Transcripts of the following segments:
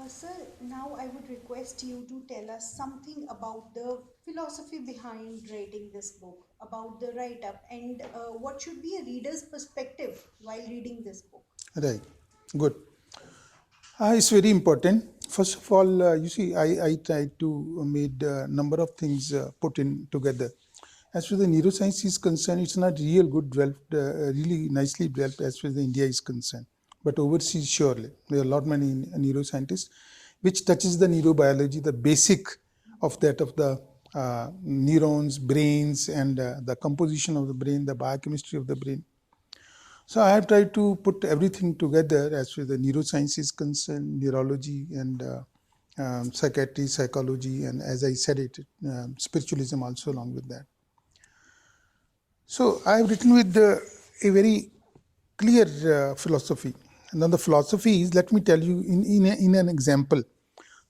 Sir, now I would request you to tell us something about the philosophy behind writing this book, about the write up, and what should be a reader's perspective while reading this book. Right. Good. It's very important. First of all, you see, I tried to made a number of things put in together. As far as the neuroscience is concerned, it's not real good developed, really nicely developed as far as the India is concerned. But overseas, surely there are a lot many neuroscientists, which touches the neurobiology, the basic of that of the neurons, brains, and the composition of the brain, the biochemistry of the brain. So I have tried to put everything together as far as the neuroscience is concerned, neurology and psychiatry, psychology, and as I said it, spiritualism also along with that. So I have written with a very clear philosophy. And then the philosophy is, let me tell you in an example.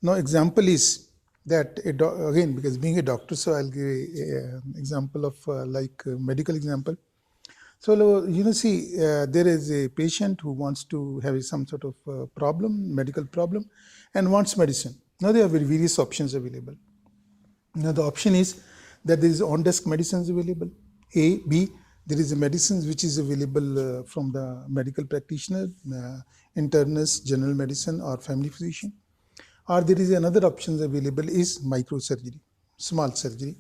Now example is that, again, because being a doctor, so I'll give an example of like a medical example. So, see, there is a patient who wants to have some sort of problem, medical problem, and wants medicine. Now, there are various options available. Now, the option is that there is on-desk medicines available. A, B, there is a medicines which is available from the medical practitioner, internist, general medicine, or family physician. Or there is another option available is microsurgery, small surgery.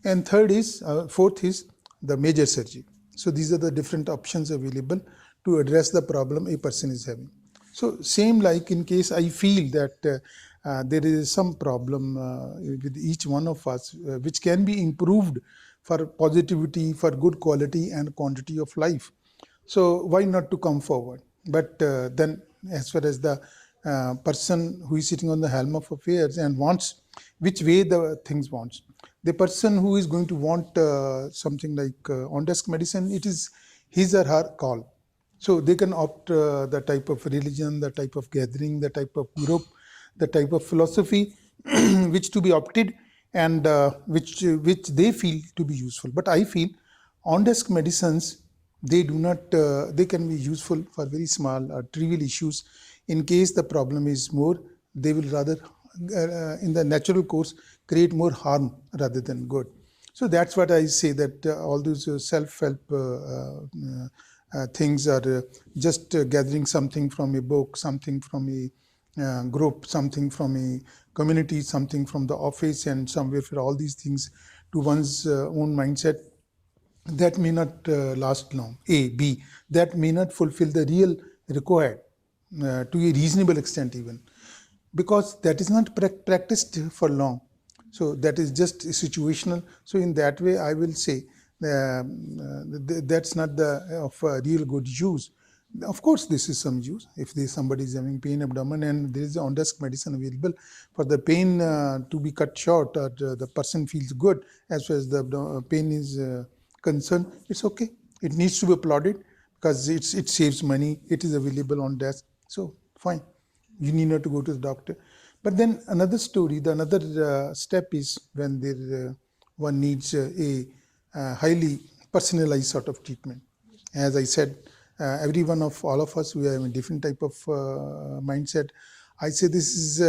And fourth is the major surgery. So these are the different options available to address the problem a person is having. So same like in case I feel that there is some problem with each one of us which can be improved for positivity, for good quality and quantity of life. So why not to come forward? But then as far as the person who is sitting on the helm of affairs and wants which way the things wants, the person who is going to want something like on-desk medicine, it is his or her call. So they can opt the type of religion, the type of gathering, the type of group, the type of philosophy which to be opted and which they feel to be useful. But I feel on-desk medicines, they do not, they can be useful for very small or trivial issues. In case the problem is more, they will rather in the natural course create more harm rather than good. So that's what I say, that all those self-help things are just gathering something from a book, something from a group, something from a community, something from the office, and somewhere for all these things to one's own mindset, that may not last long. A, B, that may not fulfill the real required to a reasonable extent even, because that is not practiced for long. So that is just situational. So in that way, I will say that's not of real good use. Of course, this is some use. If somebody is having pain abdomen and there is on-desk medicine available for the pain to be cut short, or the person feels good as far as the pain is concerned, it's okay. It needs to be applauded because it saves money. It is available on desk. So fine. You need not to go to the doctor. But then another story, the another step is when there one needs a highly personalized sort of treatment. As I said, every one of all of us, we have a different type of mindset. I say this is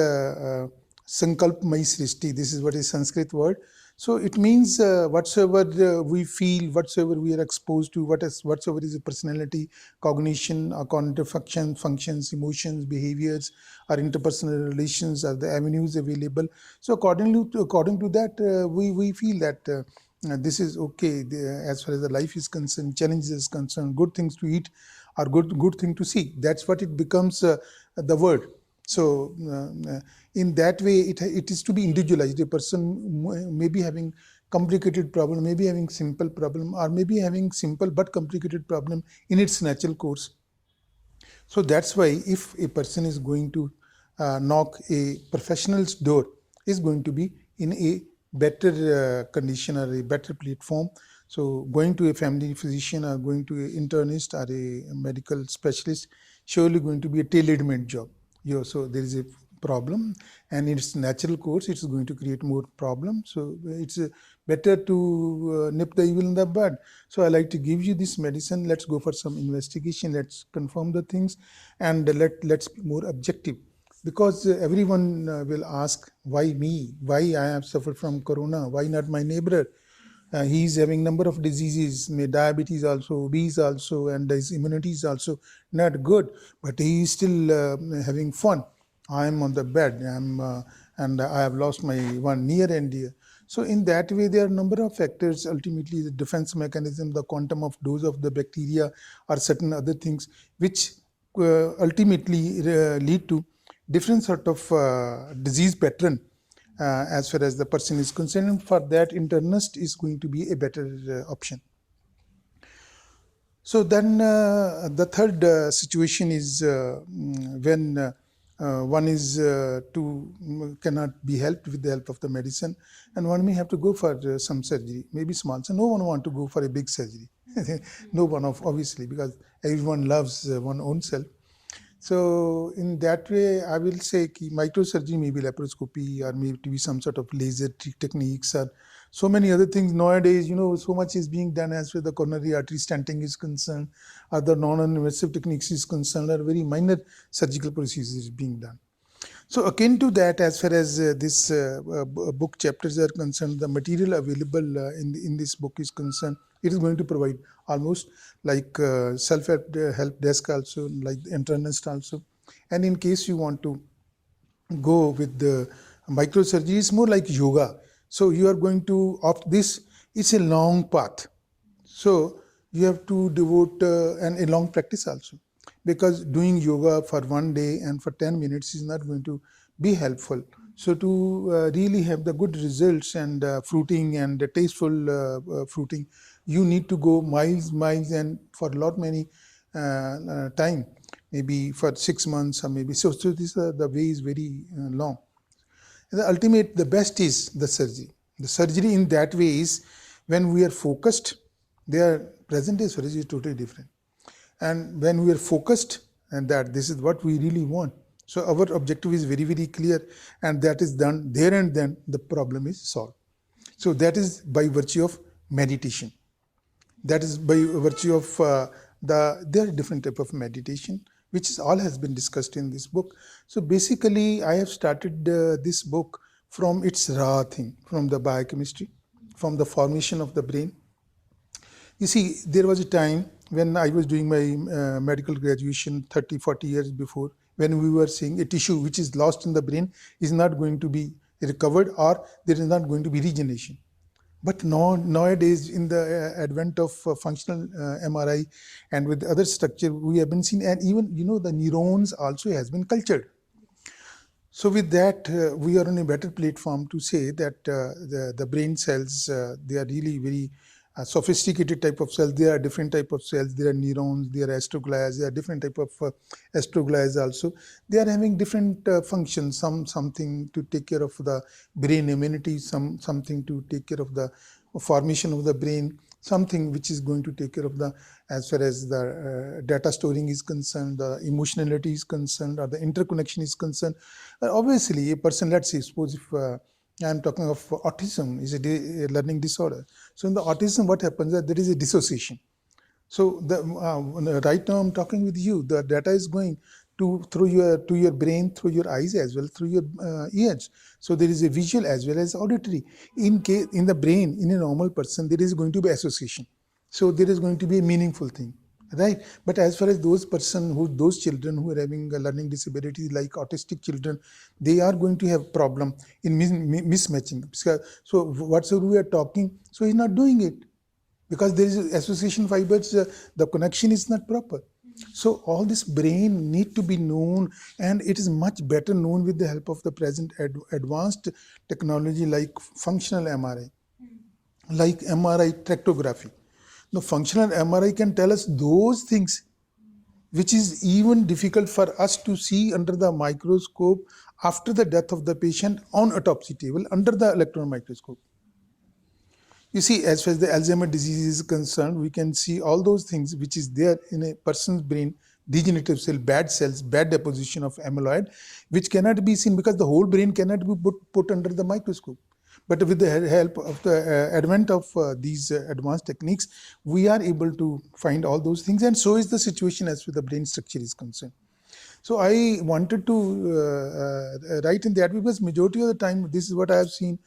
sankalp mai srishti. This is what is Sanskrit word. So it means whatsoever we feel, whatsoever we are exposed to, whatsoever is a personality, cognition, or cognitive functions, emotions, behaviors, or interpersonal relations are the avenues available. So according to that, we feel that this is okay as far as the life is concerned, challenges is concerned, good things to eat or good thing to see. That's what it becomes the word. So in that way, it is to be individualized. A person may be having complicated problem, may be having simple problem, or maybe having simple but complicated problem in its natural course. So that's why if a person is going to knock a professional's door, is going to be in a better condition or a better platform. So going to a family physician or going to an internist or a medical specialist, surely going to be a tailor-made job. So there is a problem and in its natural course, it's going to create more problems. So it's better to nip the evil in the bud. So I like to give you this medicine. Let's go for some investigation. Let's confirm the things and let's be more objective. because everyone will ask, why me? Why I have suffered from corona? Why not my neighbor? He is having number of diseases, diabetes also, obese also, and his immunity is also not good, but he is still having fun. I am on the bed, and I have lost my one near and dear. So in that way, there are a number of factors. Ultimately, the defense mechanism, the quantum of dose of the bacteria, or certain other things, which ultimately lead to different sort of disease pattern as far as the person is concerned. And for that, internist is going to be a better option. So then the third situation is when one is cannot be helped with the help of the medicine, and one may have to go for some surgery, maybe small. So no one want to go for a big surgery. No one, obviously, because everyone loves one own self. So in that way, I will say microsurgery, maybe laparoscopy, or maybe some sort of laser techniques, or so many other things nowadays. So much is being done as far as the coronary artery stenting is concerned, or the non-invasive techniques is concerned, or very minor surgical procedures being done. So akin to that, as far as this book chapters are concerned, the material available in this book is concerned, it is going to provide almost like self-help desk also, like internist also. And in case you want to go with the microsurgery, it's more like yoga. So you are going to opt this. It's a long path. So you have to devote a long practice also, because doing yoga for one day and for 10 minutes is not going to be helpful. So to really have the good results and fruiting and tasteful fruiting, you need to go miles, and for a lot many time, maybe for 6 months or maybe. So this the way is very long. The best is the surgery. The surgery in that way is when we are focused. Their present day surgery is totally different. And when we are focused and that this is what we really want, so our objective is very, very clear, and that is done there and then, the problem is solved. So that is by virtue of meditation. That is by virtue of there are different type of meditation, which is all has been discussed in this book. So basically, I have started this book from its raw thing, from the biochemistry, from the formation of the brain. You see, there was a time when I was doing my medical graduation 30, 40 years before, when we were saying a tissue which is lost in the brain is not going to be recovered, or there is not going to be regeneration. But nowadays, in the advent of functional MRI and with other structure, we have been seeing, and even, the neurons also has been cultured. So with that, we are on a better platform to say that the brain cells, they are really very sophisticated type of cells. There are different type of cells. There are neurons, there are astroglias, there are different type of astroglias also. They are having different functions, something to take care of the brain immunity, something to take care of the formation of the brain, something which is going to take care of the, as far as the data storing is concerned, the emotionality is concerned, or the interconnection is concerned. Obviously, a person, let's say, suppose if I'm talking of autism, is a learning disorder. So in the autism, what happens is that there is a dissociation. So right now I'm talking with you, the data is going to your brain, through your eyes as well, through your ears. So there is a visual as well as auditory. In the brain, in a normal person, there is going to be association. So there is going to be a meaningful thing, right? But as far as those children who are having a learning disability like autistic children, they are going to have problem in mismatching. So whatsoever we are talking, so he's not doing it, because there is association fibers, the connection is not proper. So all this brain need to be known, and it is much better known with the help of the present advanced technology like functional MRI, like MRI tractography. Now, functional MRI can tell us those things which is even difficult for us to see under the microscope after the death of the patient on autopsy table under the electron microscope. You see, as far as the Alzheimer's disease is concerned, we can see all those things which is there in a person's brain, degenerative cell, bad cells, bad deposition of amyloid, which cannot be seen because the whole brain cannot be put under the microscope. But with the help of the advent of these advanced techniques, we are able to find all those things. And so is the situation as far as the brain structure is concerned. So I wanted to write in that because majority of the time, this is what I have seen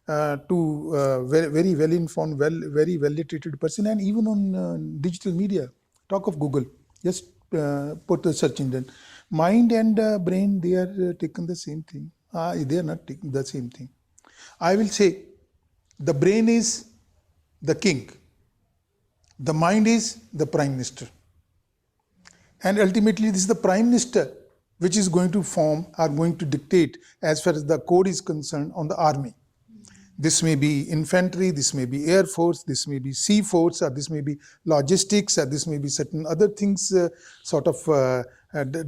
to very, very well informed, very well literate person, and even on digital media. Talk of Google, just put the search engine. Mind and brain, they are taken the same thing. They are not taking the same thing. I will say the brain is the king, the mind is the prime minister. And ultimately, this is the prime minister which is going to form or going to dictate as far as the code is concerned on the army. This may be infantry, this may be air force, this may be sea force, or this may be logistics, or this may be certain other things, sort of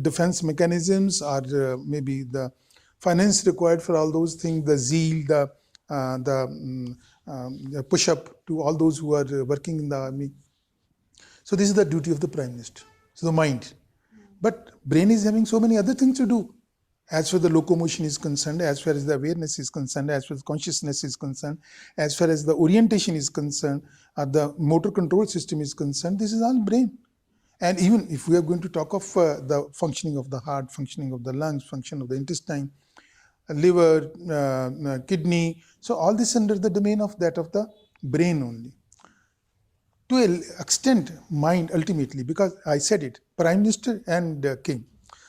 defense mechanisms, or maybe the finance required for all those things, the zeal, the push-up to all those who are working in the army. So this is the duty of the prime minister. So the mind. But brain is having so many other things to do. As far as the locomotion is concerned, as far as the awareness is concerned, as far as consciousness is concerned, as far as the orientation is concerned, or the motor control system is concerned, this is all brain. And even if we are going to talk of the functioning of the heart, functioning of the lungs, function of the intestine, liver, kidney, so all this under the domain of that of the brain only. To an extent, mind ultimately, because I said it, prime minister and king.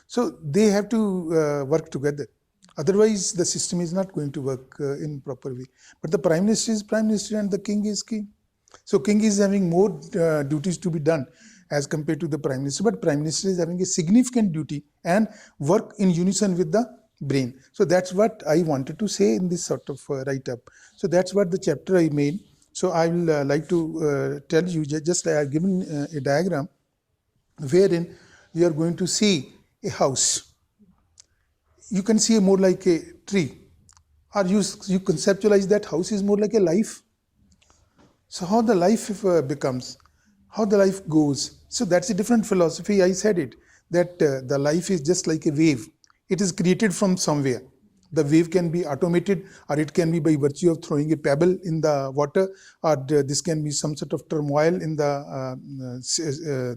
So they have to work together. Otherwise, the system is not going to work in proper way. But the prime minister is prime minister and the king is king. So king is having more duties to be done as compared to the prime minister. But prime minister is having a significant duty and work in unison with the brain. So that's what I wanted to say in this sort of write-up. So that's what the chapter I made. So I will like to tell you, just I have given a diagram wherein you are going to see a house. You can see more like a tree, or you conceptualize that house is more like a life. So how the life becomes, how the life goes. So that's a different philosophy. I said it, that the life is just like a wave. It is created from somewhere. The wave can be automated, or it can be by virtue of throwing a pebble in the water, or this can be some sort of turmoil in the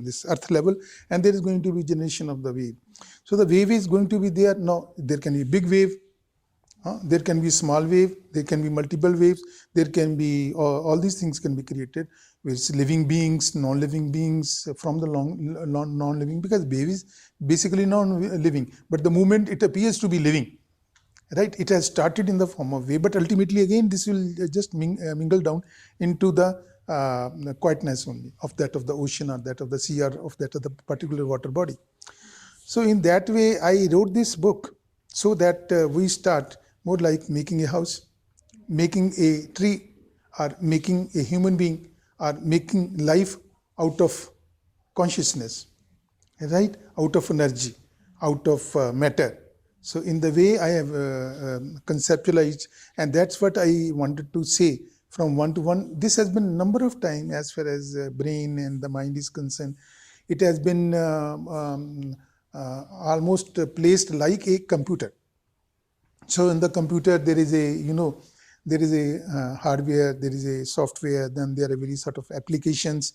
this earth level, and there is going to be generation of the wave. So the wave is going to be there. Now there can be big wave, there can be small wave, there can be multiple waves, there can be all these things can be created with living beings, non-living beings, from the non-living, because wave is basically non-living, but the moment it appears to be living. Right, it has started in the form of wave, but ultimately again this will just mingle down into the quietness only of that of the ocean, or that of the sea, or of that of the particular water body. So in that way, I wrote this book so that we start more like making a house, making a tree, or making a human being, or making life out of consciousness, right, out of energy, out of matter. So in the way I have conceptualized, and that's what I wanted to say from one to one. This has been a number of times as far as brain and the mind is concerned. It has been almost placed like a computer. So in the computer there is a, there is a hardware, there is a software, then there are various sort of applications,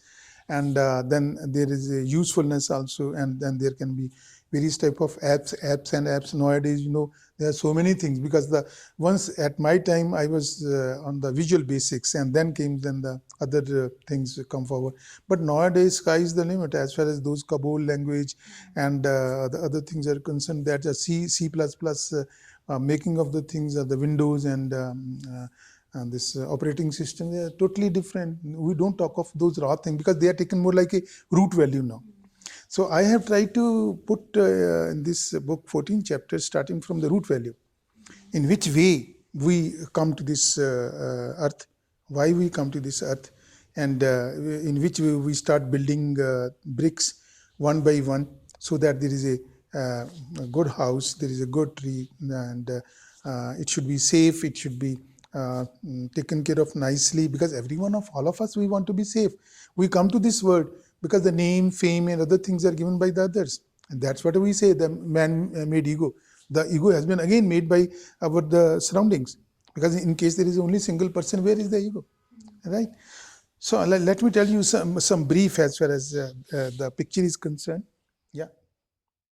and then there is a usefulness also, and then there can be various type of apps nowadays. There are so many things, because once at my time I was on the visual basics, and then the other things come forward. But nowadays sky is the limit as far as those COBOL language and the other things are concerned. That C++ making of the things, the Windows and this operating system, they are totally different. We don't talk of those raw things because they are taken more like a root value now. So I have tried to put in this book 14 chapters starting from the root value, in which way we come to this earth, why we come to this earth, and in which way we start building bricks one by one, so that there is a good house, there is a good tree, and it should be safe, it should be taken care of nicely, because all of us, we want to be safe. We come to this world because the name, fame, and other things are given by the others. And that's what we say, the man-made ego. The ego has been again made by the surroundings. Because in case there is only single person, where is the ego? Right? So let me tell you some brief as far as the picture is concerned.